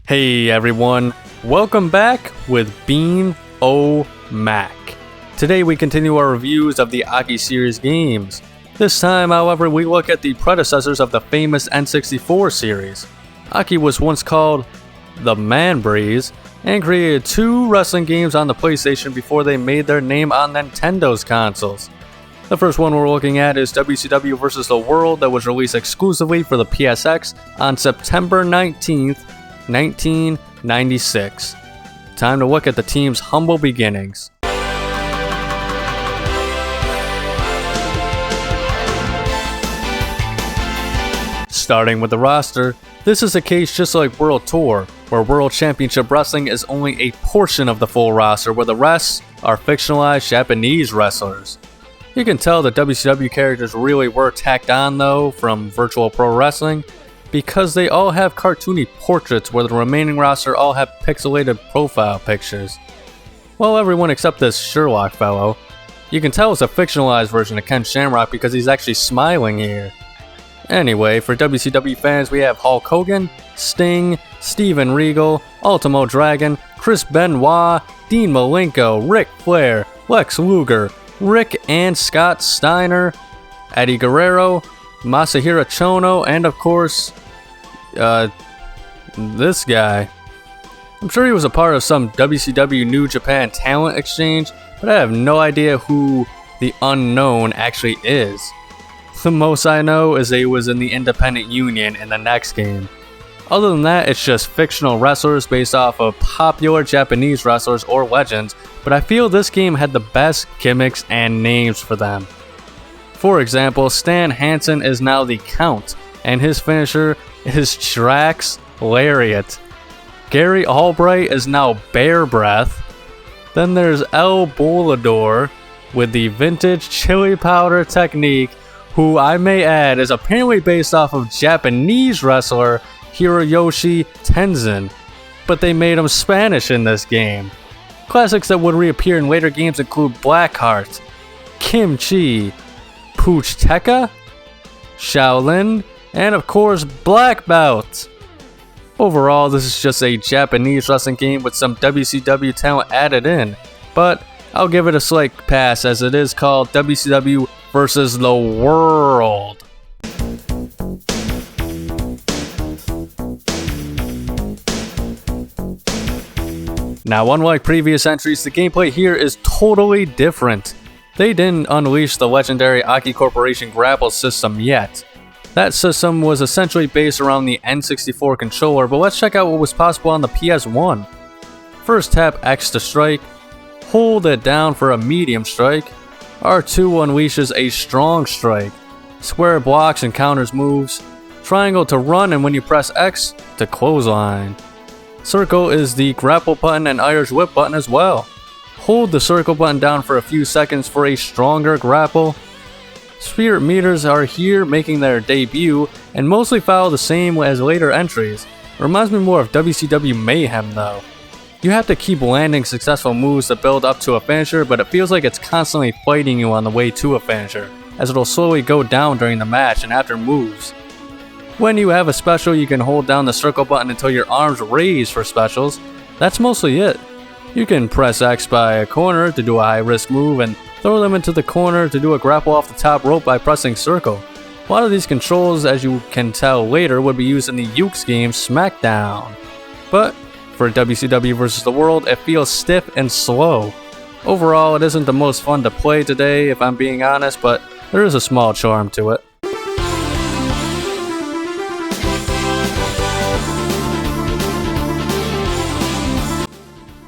Hey everyone, welcome back with Bean O Mac. Today we continue our reviews of the AKI series games. This time, however, we look at the predecessors of the famous N64 series. AKI was once called the Man Breeze and created two wrestling games on the PlayStation before they made their name on Nintendo's consoles. The first one we're looking at is WCW vs. The World that was released exclusively for the PSX on September 19th, 1996. Time to look at the team's humble beginnings. Starting with the roster, this is a case just like World Tour, where World Championship Wrestling is only a portion of the full roster, where the rest are fictionalized Japanese wrestlers. You can tell the WCW characters really were tacked on though from Virtual Pro Wrestling, because they all have cartoony portraits where the remaining roster all have pixelated profile pictures. Well, everyone except this Sherlock fellow. You can tell it's a fictionalized version of Ken Shamrock because he's actually smiling here. Anyway, for WCW fans we have Hulk Hogan, Sting, Steven Regal, Ultimo Dragon, Chris Benoit, Dean Malenko, Ric Flair, Lex Luger, Rick and Scott Steiner, Eddie Guerrero, Masahiro Chono, and of course, this guy. I'm sure he was a part of some WCW New Japan talent exchange, but I have no idea who the unknown actually is. The most I know is that he was in the Independent Union in the next game. Other than that, it's just fictional wrestlers based off of popular Japanese wrestlers or legends, but I feel this game had the best gimmicks and names for them. For example, Stan Hansen is now the Count, and his finisher is Drax Lariat. Gary Albright is now Bear Breath. Then there's El Bolador with the vintage chili powder technique, who I may add is apparently based off of Japanese wrestler Hiroyoshi Tenzin, but they made him Spanish in this game. Classics that would reappear in later games include Blackheart, Kimchi, Pooch Tekka, Shaolin, and of course Black Belt. Overall, this is just a Japanese wrestling game with some WCW talent added in, but I'll give it a slight pass as it is called WCW vs. The World. Now, unlike previous entries, the gameplay here is totally different. They didn't unleash the legendary AKI Corporation grapple system yet. That system was essentially based around the N64 controller, but let's check out what was possible on the PS1. First, tap X to strike, hold it down for a medium strike, R2 unleashes a strong strike, square blocks and counters moves, triangle to run, and when you press X, to clothesline. Circle is the grapple button and Irish whip button as well. Hold the circle button down for a few seconds for a stronger grapple. Spirit meters are here making their debut and mostly follow the same as later entries. Reminds me more of WCW Mayhem though. You have to keep landing successful moves to build up to a finisher, but it feels like it's constantly fighting you on the way to a finisher, as it'll slowly go down during the match and after moves. When you have a special, you can hold down the circle button until your arms raise for specials. That's mostly it. You can press X by a corner to do a high risk move and throw them into the corner to do a grapple off the top rope by pressing circle. A lot of these controls, as you can tell later, would be used in the Ukes game SmackDown. But for WCW vs. The World, it feels stiff and slow. Overall, it isn't the most fun to play today if I'm being honest, but there is a small charm to it.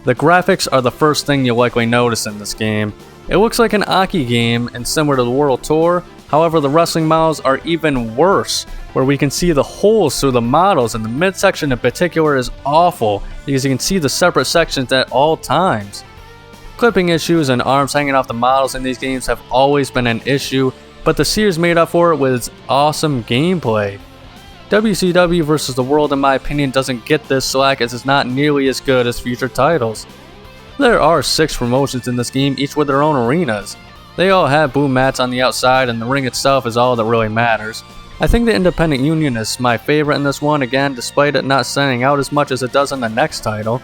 The graphics are the first thing you'll likely notice in this game. It looks like an AKI game and similar to the World Tour, however the wrestling models are even worse, where we can see the holes through the models, and the midsection in particular is awful because you can see the separate sections at all times. Clipping issues and arms hanging off the models in these games have always been an issue, but the series made up for it with its awesome gameplay. WCW vs. The World, in my opinion, doesn't get this slack as it's not nearly as good as future titles. There are 6 promotions in this game, each with their own arenas. They all have boom mats on the outside, and the ring itself is all that really matters. I think the Independent Union is my favorite in this one, again, despite it not standing out as much as it does in the next title.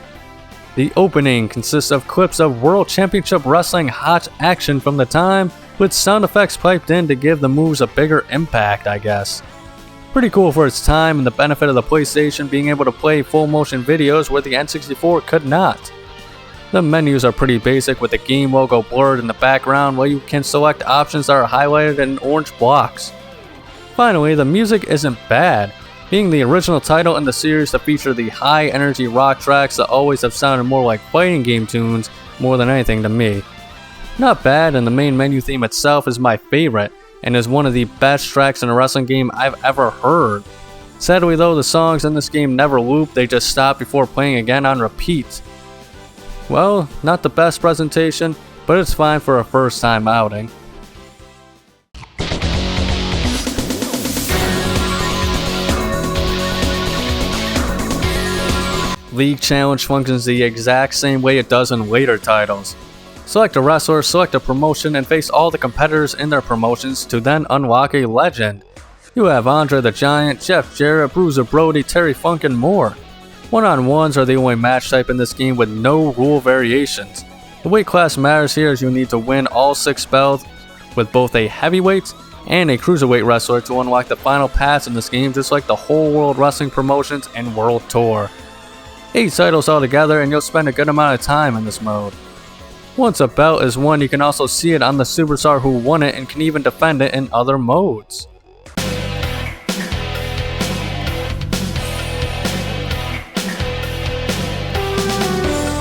The opening consists of clips of World Championship Wrestling hot action from the time, with sound effects piped in to give the moves a bigger impact, I guess. Pretty cool for its time, and the benefit of the PlayStation being able to play full motion videos where the N64 could not. The menus are pretty basic, with the game logo blurred in the background, while you can select options that are highlighted in orange blocks. Finally, the music isn't bad, being the original title in the series to feature the high energy rock tracks that always have sounded more like fighting game tunes more than anything to me. Not bad, and the main menu theme itself is my favorite, and is one of the best tracks in a wrestling game I've ever heard. Sadly though, the songs in this game never loop, they just stop before playing again on repeat. Well, not the best presentation, but it's fine for a first time outing. League Challenge functions the exact same way it does in later titles. Select a wrestler, select a promotion, and face all the competitors in their promotions to then unlock a legend. You have Andre the Giant, Jeff Jarrett, Bruiser Brody, Terry Funk, and more. One-on-ones are the only match type in this game with no rule variations. The weight class matters here as you need to win all 6 belts with both a heavyweight and a cruiserweight wrestler to unlock the final pass in this game, just like the whole World Wrestling Promotions and World Tour. 8 titles altogether, and you'll spend a good amount of time in this mode. Once a belt is won, you can also see it on the superstar who won it and can even defend it in other modes.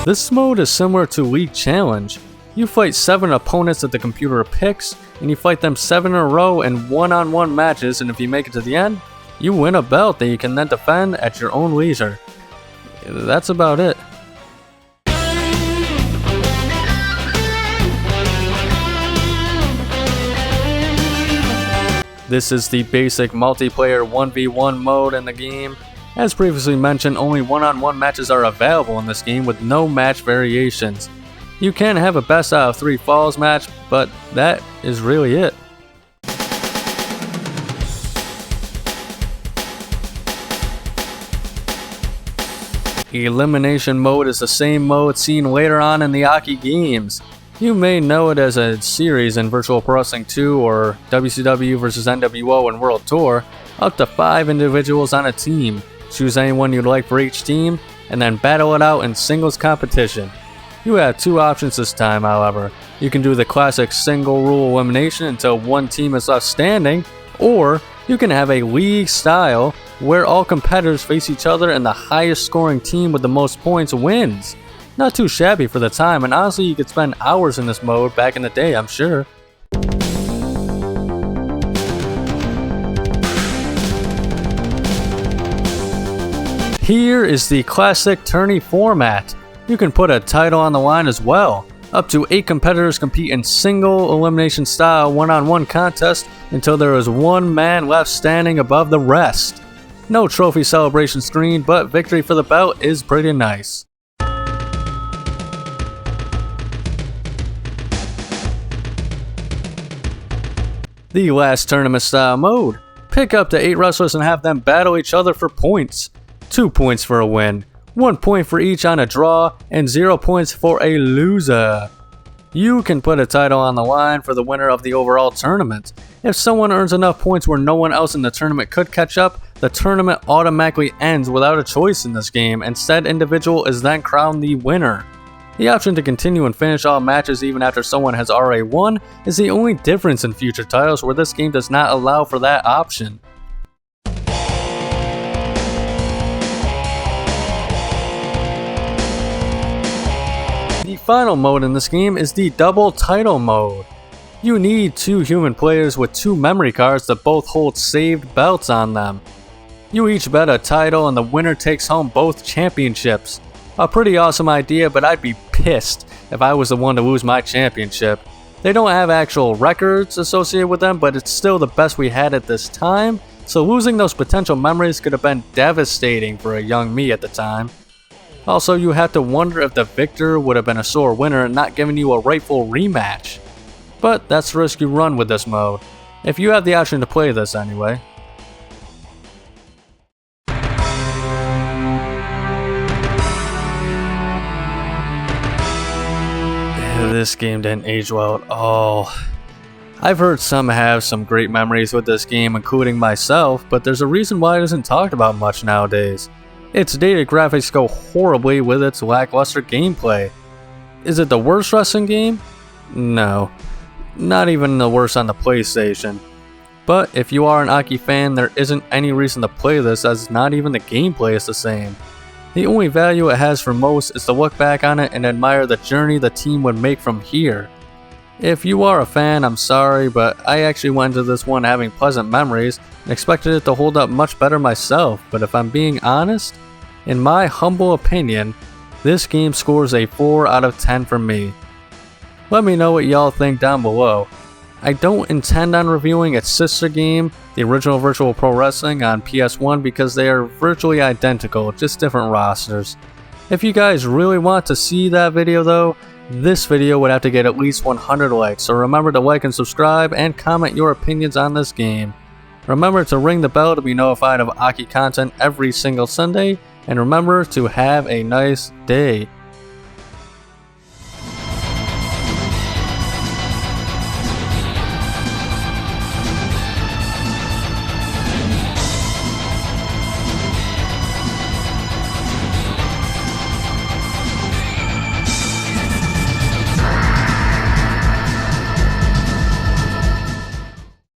This mode is similar to League Challenge. You fight 7 opponents that the computer picks, and you fight them 7 in a row in one-on-one matches, and if you make it to the end, you win a belt that you can then defend at your own leisure. That's about it. This is the basic multiplayer 1v1 mode in the game. As previously mentioned, only one-on-one matches are available in this game with no match variations. You can have a best out of 3 falls match, but that is really it. Elimination mode is the same mode seen later on in the AKI games. You may know it as a series in Virtual Pro Wrestling 2 or WCW vs NWO and World Tour, up to 5 individuals on a team. Choose anyone you'd like for each team, and then battle it out in singles competition. You have 2 options this time, however. You can do the classic single rule elimination until one team is left standing, or you can have a league style where all competitors face each other and the highest scoring team with the most points wins. Not too shabby for the time, and honestly you could spend hours in this mode back in the day, I'm sure. Here is the classic tourney format. You can put a title on the line as well. Up to 8 competitors compete in single elimination style one-on-one contest until there is one man left standing above the rest. No trophy celebration screen, but victory for the belt is pretty nice. The last tournament style mode. Pick up to 8 wrestlers and have them battle each other for points. 2 points for a win, 1 point for each on a draw, and 0 points for a loser. You can put a title on the line for the winner of the overall tournament. If someone earns enough points where no one else in the tournament could catch up, the tournament automatically ends without a choice in this game, and said individual is then crowned the winner. The option to continue and finish all matches even after someone has already won is the only difference in future titles, where this game does not allow for that option. The final mode in this game is the double title mode. You need 2 human players with 2 memory cards that both hold saved belts on them. You each bet a title and the winner takes home both championships. A pretty awesome idea, but I'd be pissed if I was the one to lose my championship. They don't have actual records associated with them, but it's still the best we had at this time, so losing those potential memories could have been devastating for a young me at the time. Also, you have to wonder if the victor would have been a sore winner and not given you a rightful rematch. But that's the risk you run with this mode, if you have the option to play this anyway. This game didn't age well at all. I've heard some have some great memories with this game, including myself, but there's a reason why it isn't talked about much nowadays. Its dated graphics go horribly with its lackluster gameplay. Is it the worst wrestling game? No. Not even the worst on the PlayStation. But if you are an AKI fan, there isn't any reason to play this, as not even the gameplay is the same. The only value it has for most is to look back on it and admire the journey the team would make from here. If you are a fan, I'm sorry, but I actually went into this one having pleasant memories and expected it to hold up much better myself, but if I'm being honest, in my humble opinion, this game scores a 4 out of 10 for me. Let me know what y'all think down below. I don't intend on reviewing its sister game, the original Virtual Pro Wrestling on PS1, because they are virtually identical, just different rosters. If you guys really want to see that video though, this video would have to get at least 100 likes, so remember to like and subscribe and comment your opinions on this game. Remember to ring the bell to be notified of AKI content every single Sunday, and remember to have a nice day.